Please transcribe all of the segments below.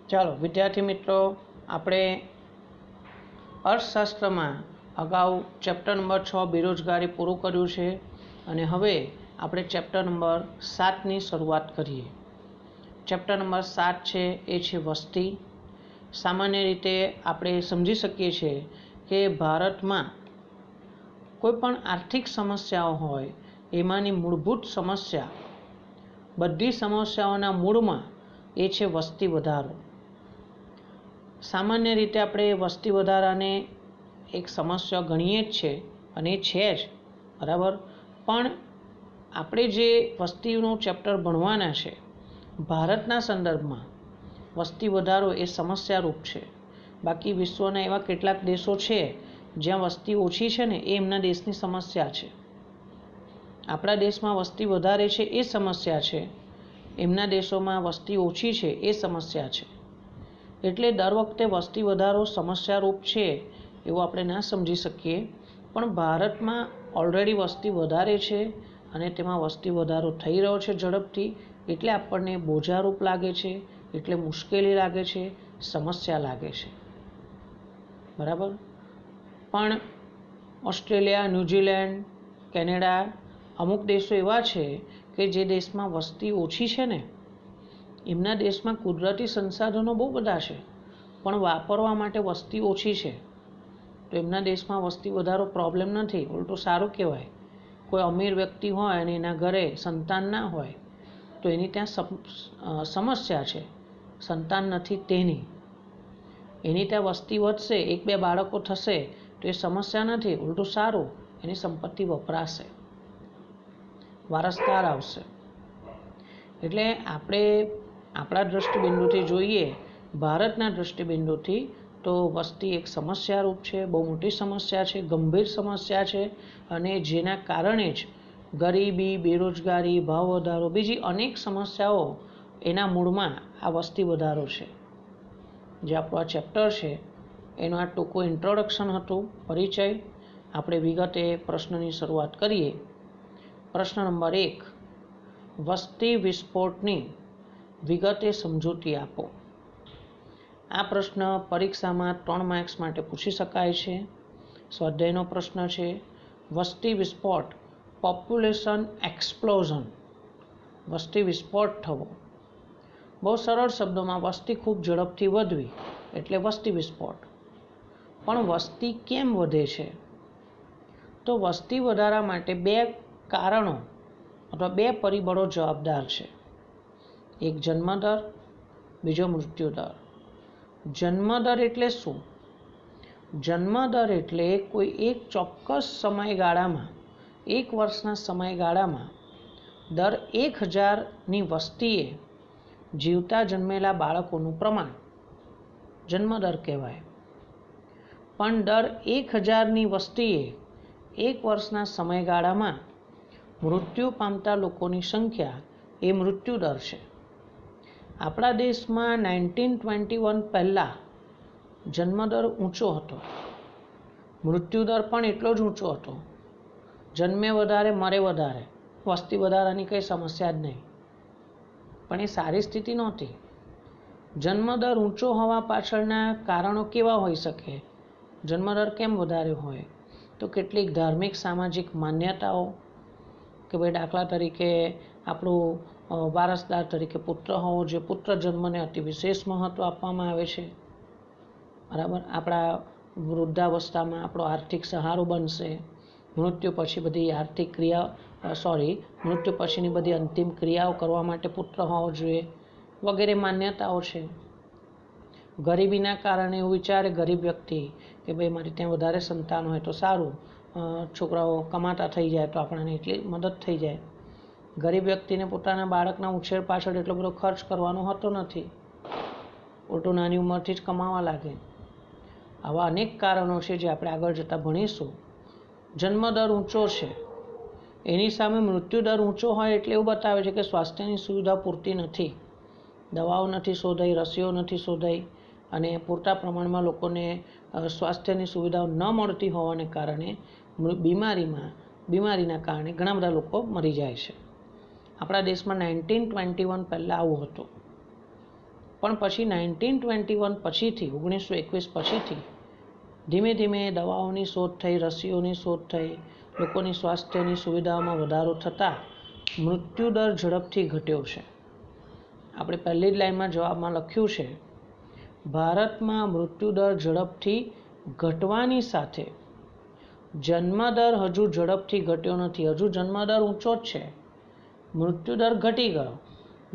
ચાલો વિદ્યાર્થી મિત્રો, આપણે અર્થશાસ્ત્રમાં અગાઉ ચેપ્ટર નંબર 6 બેરોજગારી પૂરું કર્યું છે અને હવે આપણે ચેપ્ટર નંબર 7ની શરૂઆત કરીએ. ચેપ્ટર નંબર 7 છે એ છે વસ્તી. સામાન્ય રીતે આપણે સમજી શકીએ છીએ કે ભારતમાં કોઈ પણ આર્થિક સમસ્યાઓ હોય એમાંની મૂળભૂત સમસ્યા, બધી સમસ્યાઓના મૂળમાં એ છે વસ્તી વધારો. સામાન્ય રીતે આપણે વસ્તી વધારાને એક સમસ્યા ગણીએ જ છે અને એ છે જ, બરાબર. પણ આપણે જે વસ્તીનું ચેપ્ટર ભણવાના છે ભારતના સંદર્ભમાં વસ્તી વધારો એ સમસ્યારૂપ છે. બાકી વિશ્વના એવા કેટલાક દેશો છે જ્યાં વસ્તી ઓછી છે ને એ એમના દેશની સમસ્યા છે. આપણા દેશમાં વસ્તી વધારે છે એ સમસ્યા છે, એમના દેશોમાં વસ્તી ઓછી છે એ સમસ્યા છે. એટલે દર વખતે વસ્તી વધારો સમસ્યારૂપ છે એવું આપણે ના સમજી શકીએ. પણ ભારતમાં ઓલરેડી વસ્તી વધારે છે અને તેમાં વસ્તી વધારો થઈ રહ્યો છે ઝડપથી, એટલે આપણને બોજારૂપ લાગે છે, એટલે મુશ્કેલી લાગે છે, સમસ્યા લાગે છે, બરાબર. પણ ઓસ્ટ્રેલિયા, ન્યૂઝીલેન્ડ, કેનેડા, અમુક દેશો એવા છે કે જે દેશમાં વસ્તી ઓછી છે ને એમના દેશમાં કુદરતી સંસાધનો બહુ બધા છે પણ વાપરવા માટે વસ્તી ઓછી છે, તો એમના દેશમાં વસ્તી વધારો પ્રોબ્લેમ નથી, ઉલટું સારું કહેવાય. કોઈ અમીર વ્યક્તિ હોય અને એના ઘરે સંતાન ના હોય તો એની ત્યાં સમસ્યા છે, સંતાન નથી તેની. એની ત્યાં વસ્તી વધશે, 1-2 બાળકો થશે તો એ સમસ્યા નથી, ઉલટું સારું, એની સંપત્તિ વપરાશે, વારસદાર આવશે. એટલે આપણે આપણા દૃષ્ટિબિંદુથી જોઈએ, ભારતના દૃષ્ટિબિંદુથી, તો વસ્તી એક સમસ્યારૂપ છે, બહુ મોટી સમસ્યા છે, ગંભીર સમસ્યા છે. અને જેના કારણે જ ગરીબી, બેરોજગારી, ભાવ વધારો, બીજી અનેક સમસ્યાઓ એના મૂળમાં આ વસ્તી વધારો છે. જે આપણું આ ચેપ્ટર છે એનું આ ટૂંકું ઇન્ટ્રોડક્શન હતું, પરિચય. આપણે વિગતે પ્રશ્નની શરૂઆત કરીએ. પ્રશ્ન નંબર 1, વસ્તી વિસ્ફોટની વિગતે સમજૂતી આપો. આ પ્રશ્ન પરીક્ષામાં 3 માર્ક્સ માટે પૂછી શકાય છે. સ્વાધ્યાયનો પ્રશ્ન છે, વસ્તી વિસ્ફોટ, પોપ્યુલેશન એક્સપ્લોઝન, વસ્તી વિસ્ફોટ થવો. બહુ સરળ શબ્દોમાં વસ્તી ખૂબ ઝડપથી વધવી એટલે વસ્તી વિસ્ફોટ. પણ વસ્તી કેમ વધે છે? તો વસ્તી વધારા માટે 2 કારણો અથવા 2 પરિબળો જવાબદાર છે. એક જન્મદર, બીજો મૃત્યુદર. જન્મદર એટલે શું? જન્મદર એટલે કોઈ એક ચોક્કસ સમયગાળામાં, 1 વર્ષના સમયગાળામાં દર 1000ની વસ્તીએ જીવતા જન્મેલા બાળકોનું પ્રમાણ જન્મદર કહેવાય. પણ દર 1000ની વસ્તીએ 1 વર્ષના સમયગાળામાં મૃત્યુ પામતા લોકોની સંખ્યા એ મૃત્યુદર છે. આપણા દેશમાં 1921 પહેલાં જન્મદર ઊંચો હતો, મૃત્યુદર પણ એટલો જ ઊંચો હતો. જન્મે વધારે, મરે વધારે, વસ્તી વધારાની કંઈ સમસ્યા જ નહીં. પણ એ સારી સ્થિતિ નહોતી. જન્મદર ઊંચો હોવા પાછળના કારણો કેવા હોઈ શકે? જન્મદર કેમ વધારે હોય? તો કેટલીક ધાર્મિક સામાજિક માન્યતાઓ, કે ભાઈ દાખલા તરીકે આપણું વારસદાર તરીકે પુત્ર હોવો જોઈએ, પુત્ર જન્મને અતિ વિશેષ મહત્ત્વ આપવામાં આવે છે, બરાબર. આપણા વૃદ્ધાવસ્થામાં આપણો આર્થિક સહારો બનશે, મૃત્યુ પછી બધી આર્થિક મૃત્યુ પછીની બધી અંતિમ ક્રિયાઓ કરવા માટે પુત્ર હોવો જોઈએ, વગેરે માન્યતાઓ છે. ગરીબીના કારણે એવું વિચારે ગરીબ વ્યક્તિ કે ભાઈ મારી ત્યાં વધારે સંતાન હોય તો સારું, છોકરાઓ કમાતા થઈ જાય તો આપણને એટલી મદદ થઈ જાય. ગરીબ વ્યક્તિને પોતાના બાળકના ઉછેર પાછળ એટલો બધો ખર્ચ કરવાનો હોતો નથી, ઉલટું નાની ઉંમરથી જ કમાવા લાગે. આવા અનેક કારણો છે જે આપણે આગળ જતાં ભણીશું. જન્મદર ઊંચો છે, એની સામે મૃત્યુદર ઊંચો હોય એટલે એવું બતાવે છે કે સ્વાસ્થ્યની સુવિધા પૂરતી નથી, દવાઓ નથી શોધાઈ, રસીઓ નથી શોધાઈ અને પૂરતા પ્રમાણમાં લોકોને સ્વાસ્થ્યની સુવિધાઓ ન મળતી હોવાને કારણે બીમારીના કારણે ઘણા બધા લોકો મરી જાય છે. આપણા દેશમાં 1921 પહેલાં આવું હતું. પણ પછી 1921 પછીથી 1921 પછીથી ધીમે ધીમે દવાઓની શોધ થઈ, રસીઓની શોધ થઈ, લોકોની સ્વાસ્થ્યની સુવિધાઓમાં વધારો થતાં મૃત્યુદર ઝડપથી ઘટ્યો છે. આપણે પહેલી જ લાઈનમાં જવાબમાં લખ્યું છે, ભારતમાં મૃત્યુદર ઝડપથી ઘટવાની સાથે જન્મદર હજુ ઝડપથી ઘટ્યો નથી. હજુ જન્મદર ઊંચો જ છે, મૃત્યુદર ઘટી ગયો,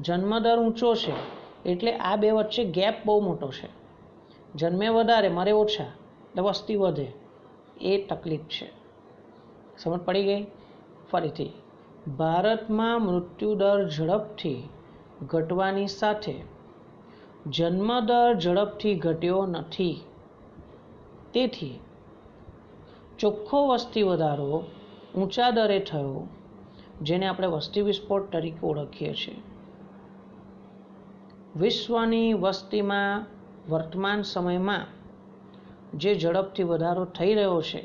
જન્મદર ઊંચો છે, એટલે આ બે વચ્ચે ગેપ બહુ મોટો છે. જન્મે વધારે, મરે ઓછા, એટલે વસ્તી વધે, એ તકલીફ છે. સમજ પડી ગઈ? ફરીથી, ભારતમાં મૃત્યુદર ઝડપથી ઘટવાની સાથે જન્મદર ઝડપથી ઘટ્યો નથી. તેથી ચોખ્ખો વસ્તી વધારો ઊંચા દરે થયો, જેને આપણે વસ્તી વિસ્ફોટ તરીકે ઓળખીએ છીએ. વિશ્વની વસ્તીમાં વર્તમાન સમયમાં જે ઝડપથી વધારો થઈ રહ્યો છે,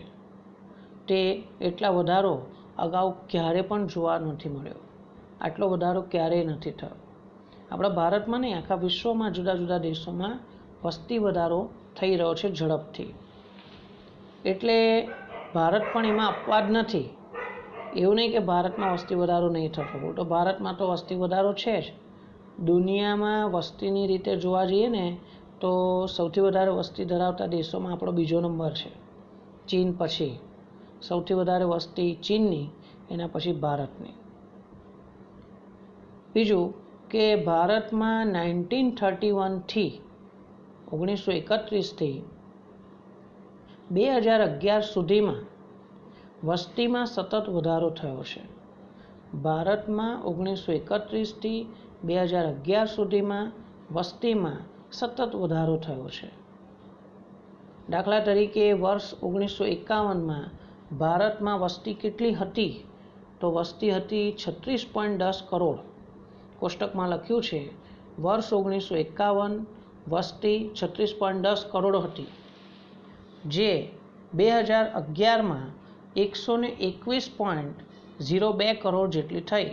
તે એટલા વધારો અગાઉ ક્યારે પણ જોવા નથી મળ્યો. આટલો વધારો ક્યારેય નથી થયો. આપણા ભારતમાં નહીં, આખા વિશ્વમાં જુદા જુદા દેશોમાં વસ્તી વધારો થઈ રહ્યો છે ઝડપથી. એટલે ભારત પણ એમાં અપવાદ નથી. એવું નહીં કે ભારતમાં વસ્તી વધારો નહીં થતો, તો ભારતમાં તો વસ્તી વધારો છે જ. દુનિયામાં વસ્તીની રીતે જોવા જઈએ ને તો સૌથી વધારે વસ્તી ધરાવતા દેશોમાં આપણો બીજો નંબર છે, ચીન પછી. સૌથી વધારે વસ્તી ચીનની, એના પછી ભારતની. બીજું કે ભારતમાં 1931થી 1931થી 2011 સુધીમાં વસ્તીમાં સતત વધારો થયો છે. ભારતમાં 1931થી 2011 સુધીમાં વસ્તીમાં સતત વધારો થયો છે. દાખલા તરીકે વર્ષ 1951માં ભારતમાં વસ્તી કેટલી હતી? તો વસ્તી હતી 36.10 કરોડ. કોષ્ટકમાં લખ્યું છે, વર્ષ 1951 વસ્તી 36.10 કરોડ હતી, જે 2011માં 121.02 કરોડ જેટલી થઈ.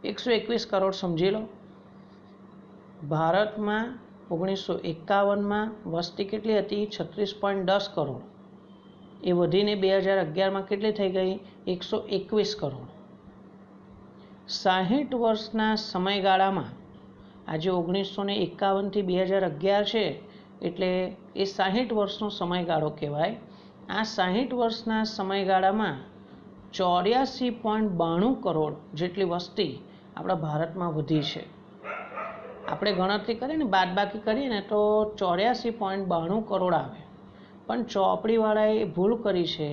121 કરોડ સમજી લો. ભારતમાં 1951માં વસ્તી કેટલી હતી? 36.10 કરોડ. એ વધીને 2011માં કેટલી થઈ ગઈ? 121 કરોડ. 60 વર્ષના સમયગાળામાં, આજે 1951થી 2011 છે, એટલે એ 60 વર્ષનો સમયગાળો કહેવાય. આ 60 વર્ષના સમયગાળામાં 84.92 કરોડ જેટલી વસ્તી આપણા ભારતમાં વધી છે. આપણે ગણતરી કરીએ ને, બાદબાકી કરીએ ને, તો 84.92 કરોડ આવે. પણ ચોપડીવાળાએ ભૂલ કરી છે.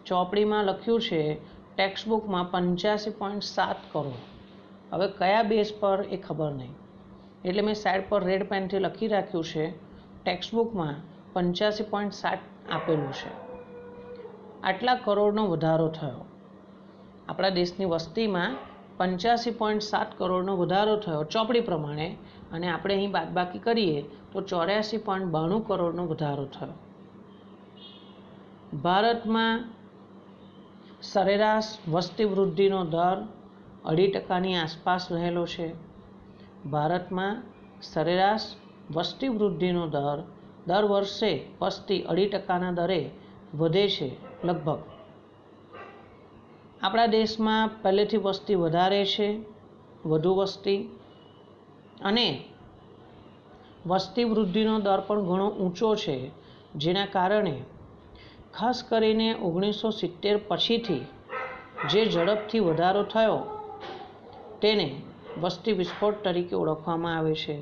ચોપડીમાં લખ્યું છે ટેક્સ્ટબુકમાં 85.7 કરોડ. હવે કયા બેઝ પર એ ખબર નહીં, એટલે મેં સાઈડ પર રેડ પેનથી લખી રાખ્યું છે, ટેક્સ્ટબુકમાં 85.7 આપેલું છે. આટલા કરોડનો વધારો થયો. આપણા દેશની વસ્તીમાં 85.7 કરોડનો વધારો થયો ચોપડી પ્રમાણે, અને આપણે અહીં બાદબાકી કરીએ તો 84.92 કરોડનો વધારો થયો. ભારતમાં સરેરાશ વસ્તી વૃદ્ધિનો દર 2.5% આસપાસ રહેલો છે. ભારતમાં સરેરાશ વસ્તી વૃદ્ધિનો દર વર્ષે વસ્તી 2.5% દરે વધે છે લગભગ. આપણા દેશમાં પહેલેથી વસ્તી વધારે છે, વધુ વસ્તી, અને વસ્તી વૃદ્ધિનો દર પણ ઘણો ઊંચો છે, જેના કારણે ખાસ કરીને 1970 પછીથી જે ઝડપથી વધારો થયો તેને વસ્તી વિસ્ફોટ તરીકે ઓળખવામાં આવે છે.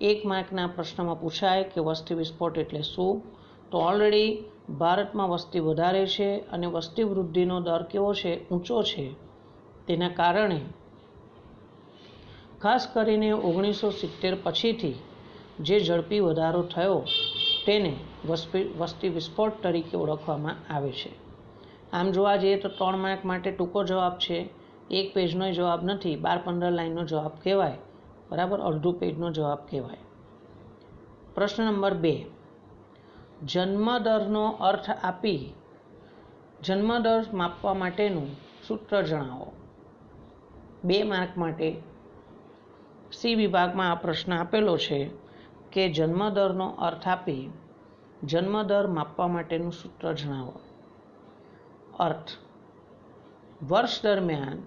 1 માર્કના પ્રશ્નમાં પૂછાય કે વસ્તી વિસ્ફોટ એટલે શું? તો ઓલરેડી ભારતમાં વસ્તી વધારે છે અને વસ્તી વૃદ્ધિનો દર કેવો છે? ઊંચો છે. તેના કારણે ખાસ કરીને 1970 પછીથી જે ઝડપી વધારો થયો તેને વસ્તી વિસ્ફોટ તરીકે ઓળખવામાં આવે છે. આમ જોવા જઈએ તો 3 માર્ક માટે ટૂંકો જવાબ છે, 1 પેજનો જવાબ નથી, 12-15 લાઈનનો જવાબ કહેવાય, બરાબર, અડધું પેજનો જવાબ કહેવાય. પ્રશ્ન નંબર 2, જન્મદરનો અર્થ આપી જન્મદર માપવા માટેનું સૂત્ર જણાવો. 2 માર્ક માટે સી વિભાગમાં આ પ્રશ્ન આપેલો છે કે જન્મદરનો અર્થ આપી જન્મદર માપવા માટેનું સૂત્ર જણાવો. અર્થ: વર્ષ દરમિયાન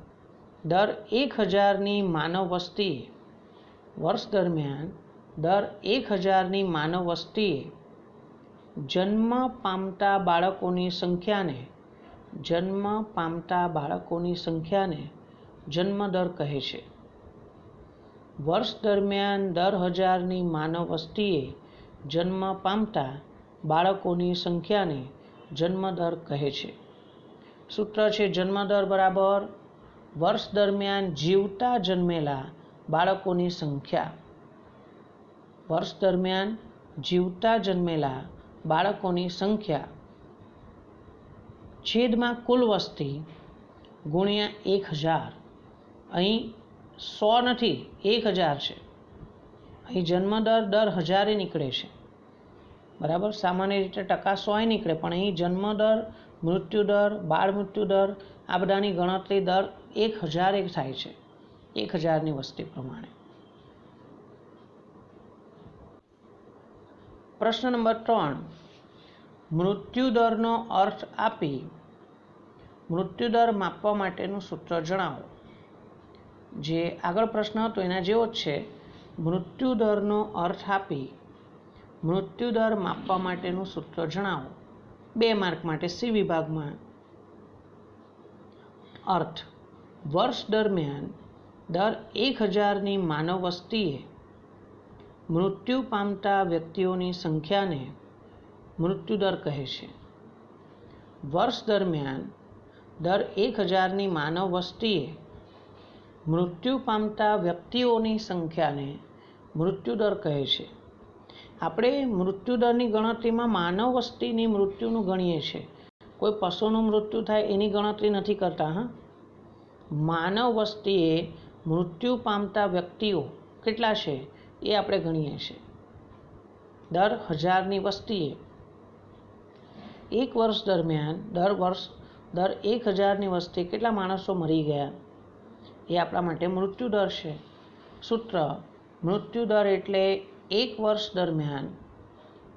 દર 1000ની માનવ વસ્તીએ જન્મ પામતા બાળકોની સંખ્યાને જન્મદર કહે છે. વર્ષ દરમિયાન દર 1000ની માનવ વસ્તીએ જન્મ પામતા બાળકોની સંખ્યાને જન્મદર કહે છે. સૂત્ર છે જન્મદર બરાબર વર્ષ દરમિયાન જીવતા જન્મેલા બાળકોની સંખ્યા. વર્ષ દરમિયાન જીવતા જન્મેલા બાળકોની સંખ્યા છેદમાં કુલ વસ્તી ગુણ્યા 1000. અહીં 100 નથી, 1000 છે. અહીં જન્મદર દર 1000 નીકળે છે, બરાબર. સામાન્ય રીતે ટકા 100 નીકળે, પણ અહીં જન્મદર, મૃત્યુદર, બાળ મૃત્યુદર આ બધાની ગણતરી દર 1000 થાય છે, 1000ની વસ્તી પ્રમાણે. પ્રશ્ન નંબર 3, મૃત્યુદરનો અર્થ આપી મૃત્યુદર માપવા માટેનું સૂત્ર જણાવો. જે આગળ પ્રશ્ન હતો એના જેવો જ છે. મૃત્યુદરનો અર્થ આપી મૃત્યુદર માપવા માટેનું સૂત્ર જણાવો. 2 માર્ક માટે સી વિભાગમાં. અર્થ: વર્ષ દરમિયાન દર 1000ની માનવ વસ્તીએ મૃત્યુ પામતા વ્યક્તિઓની સંખ્યાને મૃત્યુદર કહે છે. વર્ષ દરમિયાન દર 1000ની માનવ વસ્તીએ મૃત્યુ પામતા વ્યક્તિઓની સંખ્યાને મૃત્યુદર કહે છે. આપણે મૃત્યુદરની ગણતરીમાં માનવ વસ્તીની મૃત્યુનું ગણીએ છીએ. કોઈ પશુનું મૃત્યુ થાય એની ગણતરી નથી કરતા. માનવ વસ્તીએ મૃત્યુ પામતા વ્યક્તિઓ કેટલા છે એ આપણે ગણીએ છીએ. દર 1000ની વસ્તીએ એક વર્ષ દરમિયાન દર 1000ની વસ્તીએ કેટલા માણસો મરી ગયા એ આપણા માટે મૃત્યુદર છે. સૂત્ર: મૃત્યુદર એટલે એક વર્ષ દરમિયાન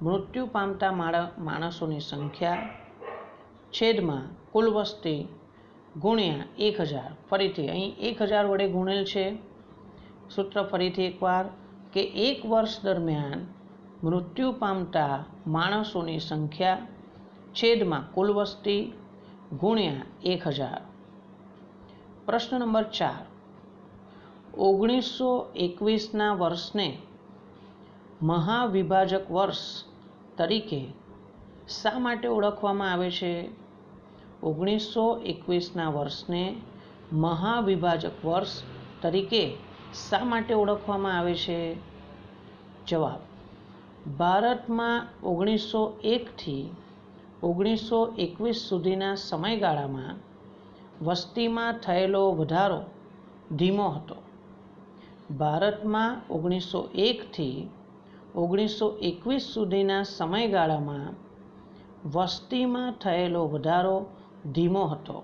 મૃત્યુ પામતા માણસોની સંખ્યા છેદમાં કુલ વસ્તી ગુણ્યા 1000. ફરીથી અહીં 1000 વડે ગુણેલ છે. સૂત્ર ફરીથી એકવાર કે એક વર્ષ દરમિયાન મૃત્યુ પામતા માણસોની સંખ્યા છેદમાં કુલ વસ્તી ગુણ્યા 1000. પ્રશ્ન નંબર 4, 1921ના વર્ષને મહાવિભાજક વર્ષ તરીકે શા માટે ઓળખવામાં આવે છે? 1921ના વર્ષને મહાવિભાજક વર્ષ તરીકે શા માટે ઓળખવામાં આવે છે? જવાબ: ભારતમાં 1901થી 1921 સુધીના સમયગાળામાં વસ્તીમાં થયેલો વધારો ધીમો હતો. ભારતમાં 1901થી 1921 સુધીના સમયગાળામાં વસ્તીમાં થયેલો વધારો ધીમો હતો.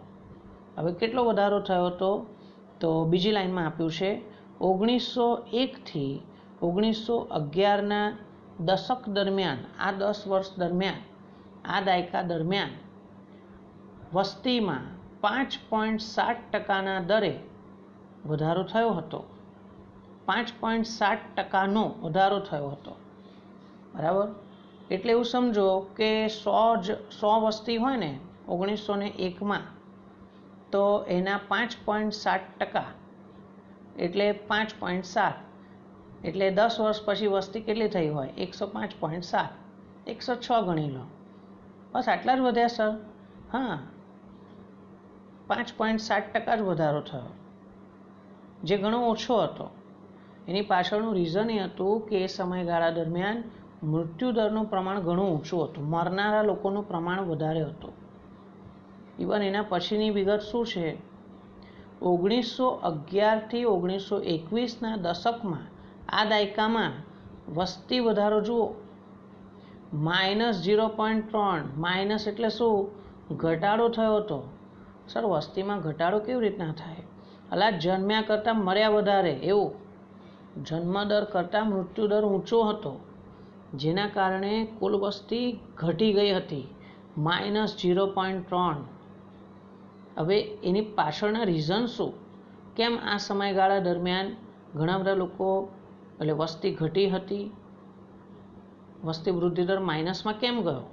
હવે કેટલો વધારો થયો હતો? તો બીજી લાઈનમાં આપ્યું છે 1901થી 1911ના દશક દરમિયાન, આ 10 વર્ષ દરમિયાન, આ દાયકા દરમિયાન વસ્તીમાં 5.7%ના દરે વધારો થયો હતો. 5.7%નો વધારો થયો હતો, બરાબર. એટલે એવું સમજો કે 100 વસ્તી હોય ને 1901માં, તો એના 5.7% એટલે 5.7, એટલે 10 વર્ષ પછી વસ્તી કેટલી થઈ હોય? 105.7, 106 ગણી લો. બસ આટલા જ વધ્યા સર? હા, 5.7% જ વધારો થયો, જે ઘણો ઓછો હતો. એની પાછળનું રીઝન એ હતું કે એ સમયગાળા દરમિયાન મૃત્યુદરનું પ્રમાણ ઘણું ઊંચું હતું, મરનારા લોકોનું પ્રમાણ વધારે હતું. ઇવન એના પછીની વિગત શું છે? 1911થી 1921ના દશકમાં, આ દાયકામાં વસ્તી વધારો જુઓ -0.3. માઇનસ એટલે શું? ઘટાડો થયો હતો. સર વસ્તીમાં ઘટાડો કેવી રીતના થાય? અલા જન્મ્યા કરતાં મર્યા વધારે એવું. જન્મદર કરતાં મૃત્યુદર ઊંચો હતો, જેના કારણે કુલ વસ્તી ઘટી ગઈ હતી -0.3. હવે એની પાછળના રીઝન શું? કેમ આ સમયગાળા દરમિયાન ઘણા બધા લોકો એટલે વસ્તી ઘટી હતી, વસ્તી વૃદ્ધિ દર માઇનસમાં કેમ ગયો?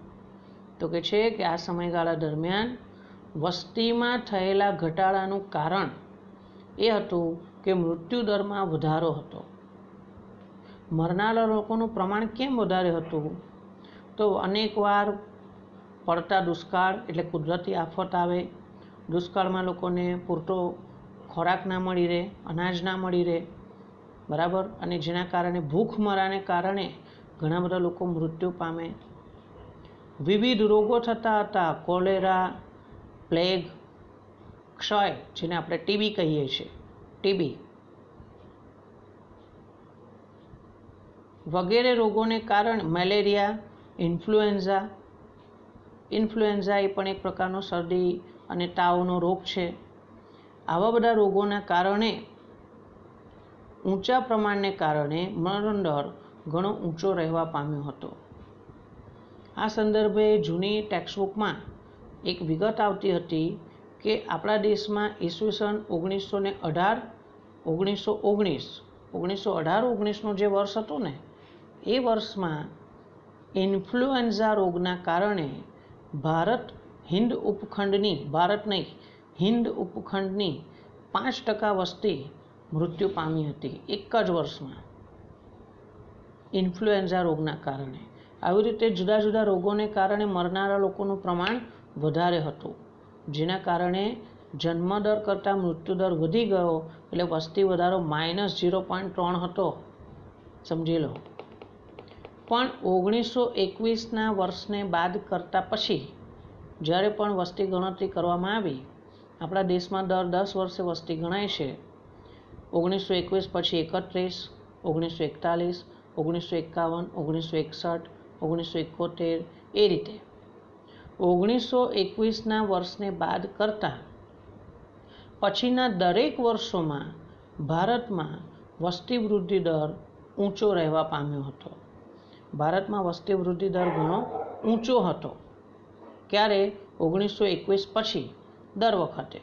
તો કે છે કે આ સમયગાળા દરમિયાન વસ્તીમાં થયેલા ઘટાડાનું કારણ એ હતું કે મૃત્યુ દરમાં વધારો હતો. મરનારા લોકોનું પ્રમાણ કેમ વધારે હતું? તો અનેકવાર પડતા દુષ્કાળ એટલે કુદરતી આફત આવે, દુષ્કાળમાં લોકોને પૂરતો ખોરાક ના મળી રહે, અનાજ ના મળી રહે, બરાબર, અને જેના કારણે ભૂખમરાને કારણે ઘણા બધા લોકો મૃત્યુ પામે. વિવિધ રોગો થતા હતા, કોલેરા, પ્લેગ, ક્ષય, જેને આપણે ટીબી કહીએ છીએ, ટીબી વગેરે રોગોને કારણે, મેલેરિયા, ઇન્ફ્લુએન્ઝા એ પણ એક પ્રકારનો શરદી અને તાવનો રોગ છે. આવા બધા રોગોના કારણે, ઊંચા પ્રમાણને કારણે મરણદર ઘણો ઊંચો રહેવા પામ્યો હતો. આ સંદર્ભે જૂની ટેક્સ્ટબુકમાં એક વિગત આવતી હતી કે આપણા દેશમાં ઈસવીસન 1918-19 જે વર્ષ હતું ને, એ વર્ષમાં ઇન્ફ્લુએન્ઝા રોગના કારણે હિન્દ ઉપખંડની 5% વસ્તી મૃત્યુ પામી હતી એક જ વર્ષમાં, ઇન્ફ્લુએન્ઝા રોગના કારણે. આવી રીતે જુદા જુદા રોગોને કારણે મરનારા લોકોનું પ્રમાણ વધારે હતું, જેના કારણે જન્મદર કરતાં મૃત્યુદર વધી ગયો, એટલે વસ્તી વધારો -0.3 હતો, સમજી લો. પણ 1921ના વર્ષને બાદ કરતાં પછી જ્યારે પણ વસ્તી ગણતરી કરવામાં આવી, આપણા દેશમાં દર 10 વર્ષે વસ્તી ગણાય છે. 1921 પછી 31, 1941, 1951, 1961, 1971, એ રીતે 1921ના વર્ષને બાદ કરતાં પછીના દરેક વર્ષોમાં ભારતમાં વસ્તી વૃદ્ધિ દર ઊંચો રહેવા પામ્યો હતો. ભારતમાં વસ્તી વૃદ્ધિ દર ઘણો ઊંચો હતો. ક્યારે? 1921 પછી દર વખતે.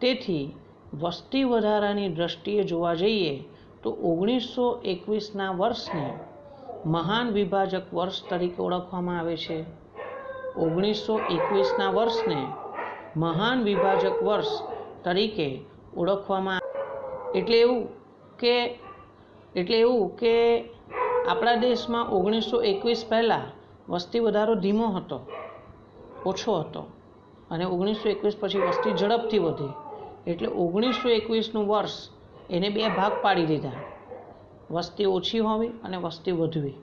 તેથી વસ્તી વધારાની દ્રષ્ટિએ જોવા જઈએ તો 1921ના વર્ષને મહાન વિભાજક વર્ષ તરીકે ઓળખવામાં આવે છે. 1921ના વર્ષને મહાન વિભાજક વર્ષ તરીકે ઓળખવામાં એટલે એવું કે આપણા દેશમાં 1921 પહેલાં વસ્તી વધારો ધીમો હતો, ઓછો હતો, અને 1921 પછી વસ્તી ઝડપથી વધી, એટલે 1921નું વર્ષ એને 2 ભાગ પાડી દીધા, વસ્તી ઓછી હોવી અને વસ્તી વધવી,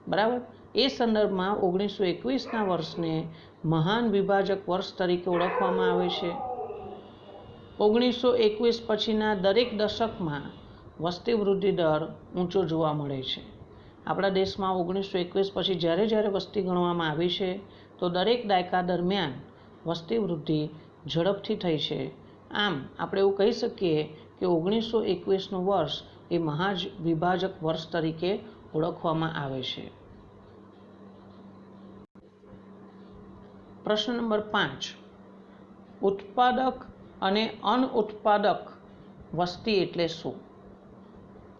બરાબર. એ સંદર્ભમાં 1921ના વર્ષને મહાન વિભાજક વર્ષ તરીકે ઓળખવામાં આવે છે. 1921 પછીના દરેક દશકમાં વસ્તી વૃદ્ધિ દર ઊંચો જોવા મળે છે. આપણા દેશમાં 1921 પછી જ્યારે જ્યારે વસ્તી ગણવામાં આવી છે, તો દરેક દાયકા દરમિયાન વસ્તી વૃદ્ધિ ઝડપથી થઈ છે. આમ આપણે એવું કહી શકીએ કે 1921નું વર્ષ એ મહાન વિભાજક વર્ષ તરીકે ઓળખવામાં આવે છે. પ્રશ્ન નંબર 5, ઉત્પાદક અને અનુત્પાદક વસ્તી એટલે શું?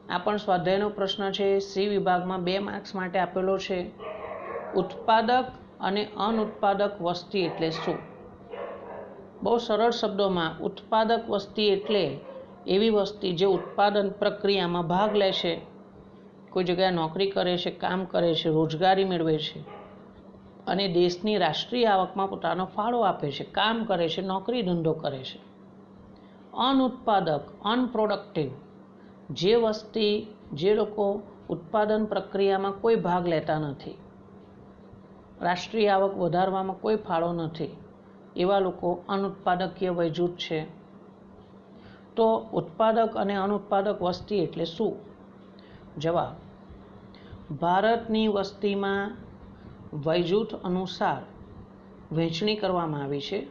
આ પણ સ્વાધ્યાયનો પ્રશ્ન છે. સી વિભાગમાં 2 માર્ક્સ માટે આપેલો છે. ઉત્પાદક અને અનુત્પાદક વસ્તી એટલે શું? બહુ સરળ શબ્દોમાં, ઉત્પાદક વસ્તી એટલે એવી વસ્તી જે ઉત્પાદન પ્રક્રિયામાં ભાગ લે છે, કોઈ જગ્યાએ નોકરી કરે છે, કામ કરે છે, રોજગારી મેળવે છે અને દેશની રાષ્ટ્રીય આવકમાં પોતાનો ફાળો આપે છે, કામ કરે છે, નોકરી ધંધો કરે છે. અનુત્પાદક, અનપ્રોડક્ટિવ, જે લોકો ઉત્પાદન પ્રક્રિયામાં કોઈ ભાગ લેતા નથી, રાષ્ટ્રીય આવક વધારવામાં કોઈ ફાળો નથી, એવા લોકો અનુત્પાદકીય વયજૂથ છે. તો ઉત્પાદક અને અનુત્પાદક વસ્તી એટલે શું? જવાબ: ભારતની વસ્તીમાં વયજૂથ અનુસાર વહેંચણી કરવામાં આવી છે.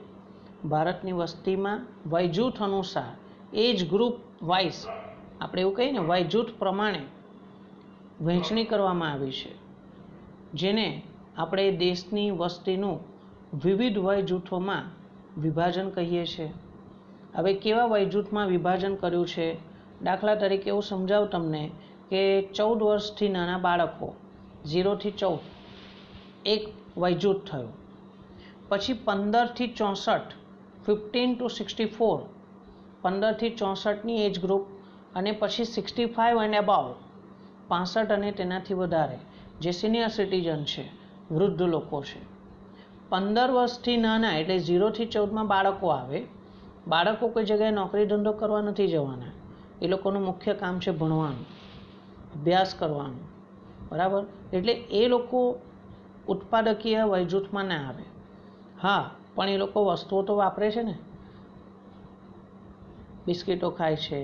ભારતની વસ્તીમાં વયજૂથ અનુસાર, એજ ગ્રુપ વાઇઝ આપણે એવું કહીએ ને વય જૂથ પ્રમાણે વહેંચણી કરવામાં આવી છે, જેને આપણે દેશની વસ્તીનું વિવિધ વય જૂથોમાં વિભાજન કહીએ છીએ. હવે કેવા વય જૂથમાં વિભાજન કર્યું છે? દાખલા તરીકે એવું સમજાવું તમને કે 14 વર્ષથી નાના બાળકો 0 થી 14 એક વય જૂથ થયું. પછી 15 થી 64 15 to 64 15 થી 64ની એજ ગ્રુપ, અને પછી 65 એન્ડ અબાવ 65 અને તેનાથી વધારે જે સિનિયર સિટીઝન છે, વૃદ્ધ લોકો છે. 15 વર્ષથી નાના એટલે 0 થી 14માં બાળકો આવે. બાળકો કોઈ જગ્યાએ નોકરી ધંધો કરવા નથી જવાના, એ લોકોનું મુખ્ય કામ છે ભણવાનું, અભ્યાસ કરવાનું, બરાબર. એટલે એ લોકો ઉત્પાદકીય વય જૂથમાં ના આવે. હા, પણ એ લોકો વસ્તુઓ તો વાપરે છે ને, બિસ્કિટો ખાય છે,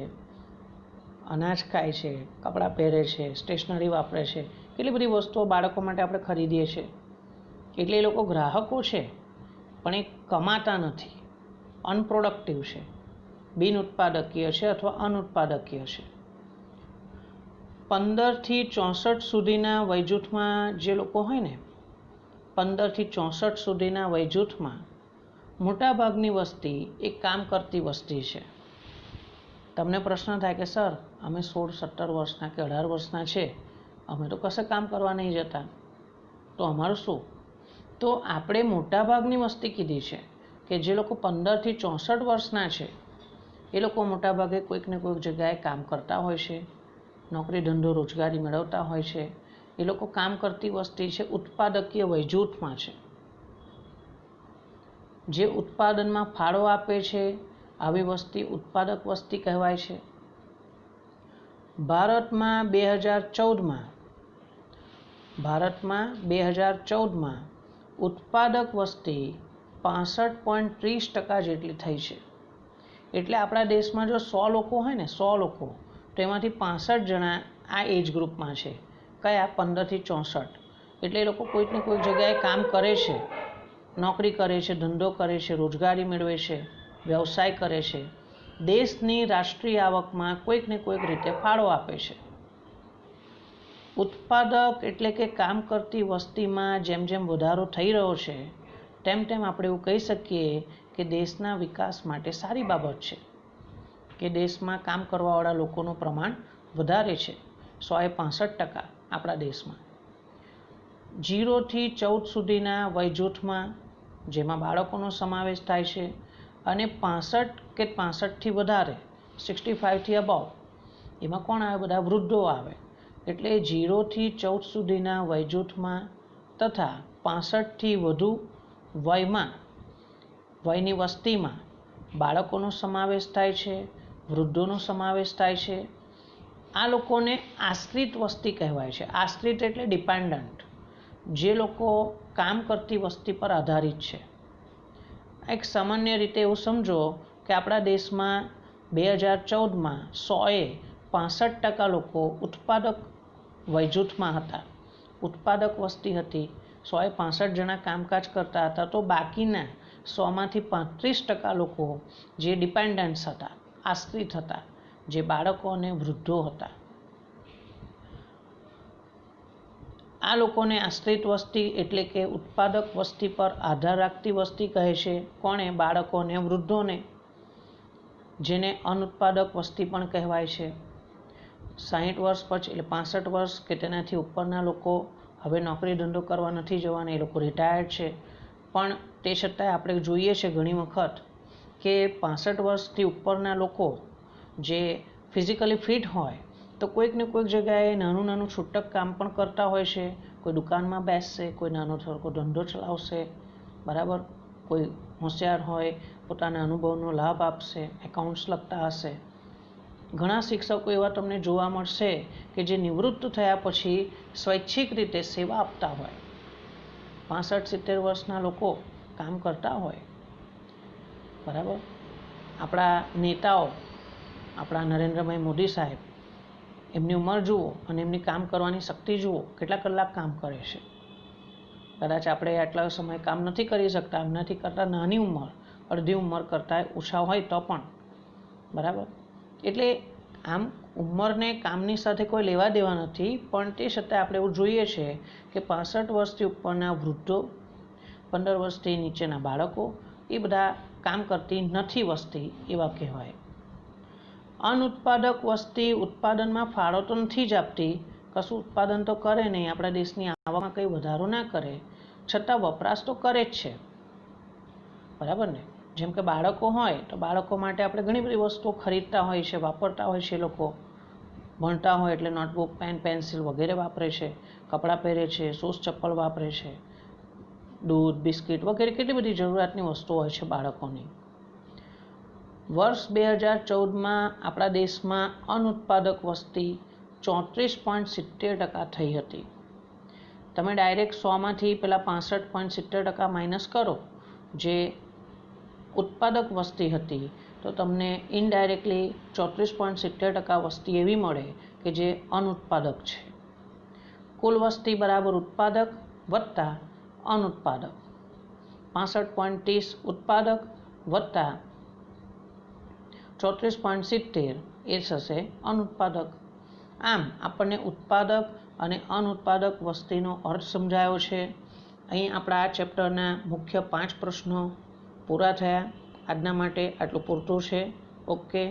અનાજ ખાય છે, કપડાં પહેરે છે, સ્ટેશનરી વાપરે છે, કેટલી બધી વસ્તુઓ બાળકો માટે આપણે ખરીદીએ છીએ. એટલે એ લોકો ગ્રાહકો છે, પણ એ કમાતા નથી, અનપ્રોડક્ટિવ છે, બિન ઉત્પાદકીય છે અથવા અનુત્પાદકીય છે. 15 થી 64 સુધીના વયજૂથમાં જે લોકો હોય ને, 15 થી 64 સુધીના વયજૂથમાં મોટાભાગની વસ્તી એ કામ કરતી વસ્તી છે. તમને પ્રશ્ન થાય કે સર, અમે 16-17 વર્ષના કે 18 વર્ષના છે, અમે તો કશે કામ કરવા નહીં જતા, તો અમારું શું? તો આપણે મોટાભાગની વસ્તી કીધી છે કે જે લોકો 15 થી 64 વર્ષના છે, એ લોકો મોટાભાગે કોઈક ને કોઈક જગ્યાએ કામ કરતા હોય છે, નોકરી ધંધો રોજગારી મેળવતા હોય છે. એ લોકો કામ કરતી વસ્તી છે, ઉત્પાદકીય વયજૂથમાં છે, જે ઉત્પાદનમાં ફાળો આપે છે. આવી વસ્તી ઉત્પાદક વસ્તી કહેવાય છે. ભારતમાં 2014માં ઉત્પાદક વસ્તી 65.30% જેટલી થઈ છે. એટલે આપણા દેશમાં જો 100 લોકો હોય ને, 100 લોકો, તો એમાંથી 65 જણા આ એજ ગ્રુપમાં છે. કયા? 15 થી 64. એટલે એ લોકો કોઈક ને કોઈક જગ્યાએ કામ કરે છે, નોકરી કરે છે, ધંધો કરે છે, રોજગારી મેળવે છે, વ્યવસાય કરે છે, દેશની રાષ્ટ્રીય આવકમાં કોઈક ને કોઈક રીતે ફાળો આપે છે. ઉત્પાદક એટલે કે કામ કરતી વસ્તીમાં જેમ જેમ વધારો થઈ રહ્યો છે, તેમ તેમ આપણે એવું કહી શકીએ કે દેશના વિકાસ માટે સારી બાબત છે કે દેશમાં કામ કરવાવાળા લોકોનું પ્રમાણ વધારે છે. 165% આપણા દેશમાં. 0 થી 14 સુધીના વયજૂથમાં, જેમાં બાળકોનો સમાવેશ થાય છે, અને 65 કે 65થી વધારે 65 થી અબાવ, એમાં કોણ આવે? બધા વૃદ્ધો આવે. એટલે 0 થી 14 સુધીના વયજૂથમાં તથા 65થી વધુ વયની વસ્તીમાં બાળકોનો સમાવેશ થાય છે, વૃદ્ધોનો સમાવેશ થાય છે. આ લોકોને આશ્રિત વસ્તી કહેવાય છે. આશ્રિત એટલે ડિપેન્ડન્ટ, જે લોકો કામ કરતી વસ્તી પર આધારિત છે. એક સામાન્ય રીતે એવું સમજો કે આપણા દેશમાં 2014માં 100એ 65% લોકો ઉત્પાદક વયજૂથમાં હતા, ઉત્પાદક વસ્તી હતી. 100એ 65 જણા કામકાજ કરતા હતા, તો બાકીના 100માંથી 35% લોકો જે ડિપેન્ડન્ટ્સ હતા, આશ્રિત હતા, જે બાળકો અને વૃદ્ધો હતા. આ લોકોને આશ્રિત વસ્તી એટલે કે ઉત્પાદક વસ્તી પર આધાર રાખતી વસ્તી કહે છે. કોણે? બાળકો અને વૃદ્ધોને, જેને અનુત્પાદક વસ્તી પણ કહેવાય છે. 60 વર્ષ પછી એટલે 65 વર્ષ કે તેનાથી ઉપરના લોકો હવે નોકરી ધંધો કરવા નથી જવાના, એ લોકો રિટાયર્ડ છે. પણ તે છતાંય આપણે જોઈએ છે ઘણી વખત કે 65 વર્ષથી ઉપરના લોકો જે ફિઝિકલી ફિટ હોય, તો કોઈક ને કોઈક જગ્યાએ નાનું નાનું છૂટક કામ પણ કરતા હોય છે. કોઈ દુકાનમાં બેસશે, કોઈ નાનો થોડો ધંધો ચલાવશે, બરાબર. કોઈ હોશિયાર હોય, પોતાના અનુભવનો લાભ આપશે, એકાઉન્ટ્સ લખતા હશે. ઘણા શિક્ષકો એવા તમને જોવા મળશે કે જે નિવૃત્ત થયા પછી સ્વૈચ્છિક રીતે સેવા આપતા હોય. 65-70 વર્ષના લોકો કામ કરતા હોય, બરાબર. આપણા નેતાઓ, આપણા નરેન્દ્રભાઈ મોદી સાહેબ, એમની ઉંમર જુઓ અને એમની કામ કરવાની શક્તિ જુઓ, કેટલા કલાક કામ કરે છે. કદાચ આપણે આટલા સમય કામ નથી કરી શકતા, એમનાથી કરતાં નાની ઉંમર, અડધી ઉંમર કરતાં ઓછા હોય તો પણ, બરાબર. એટલે આમ ઉંમરને કામની સાથે કોઈ લેવા દેવા નથી, પણ તે છતાં આપણે એવું જોઈએ છે કે 65 વર્ષથી ઉપરના વૃદ્ધો, 15 વર્ષથી નીચેના બાળકો એ બધા કામ કરતી નથી વસ્તી એવા કહેવાય. અનુત્પાદક વસ્તી ઉત્પાદનમાં ફાળો તો નથી જ આપતી, કશું ઉત્પાદન તો કરે નહીં, આપણા દેશની આવકમાં કંઈ વધારો ના કરે, છતાં વપરાશ તો કરે જ છે, બરાબર ને. જેમ કે બાળકો હોય તો બાળકો માટે આપણે ઘણી બધી વસ્તુઓ ખરીદતા હોય છે, વાપરતા હોય છે. લોકો ભણતા હોય એટલે નોટબુક, પેન, પેન્સિલ વગેરે વાપરે છે, કપડાં પહેરે છે, શૂઝ ચપ્પલ વાપરે છે, દૂધ, બિસ્કિટ વગેરે કેટલી બધી જરૂરિયાતની વસ્તુઓ હોય છે બાળકોની. વર્ષ 2014માં આપણા દેશમાં અનુત્પાદક વસ્તી 34.70% થઈ હતી. તમે ડાયરેક્ટ 100માંથી પેલા 65.70% માઇનસ કરો જે ઉત્પાદક વસ્તી હતી, તો તમને ઇનડાયરેક્ટલી 34.70% વસ્તી એવી મળે કે જે અનુત્પાદક છે. કુલ વસ્તી બરાબર ઉત્પાદક વત્તા અનુત્પાદક. 65.30 ઉત્પાદક વત્તા 34.70 એ થશે અનુત્પાદક. આમ આપણને ઉત્પાદક અને અનુત્પાદક વસ્તીનો અર્થ સમજાયો છે. અહીં આપણા આ ચેપ્ટરના મુખ્ય 5 પ્રશ્નો પૂરા થયા. આજના માટે આટલું પૂરતું છે. ઓકે.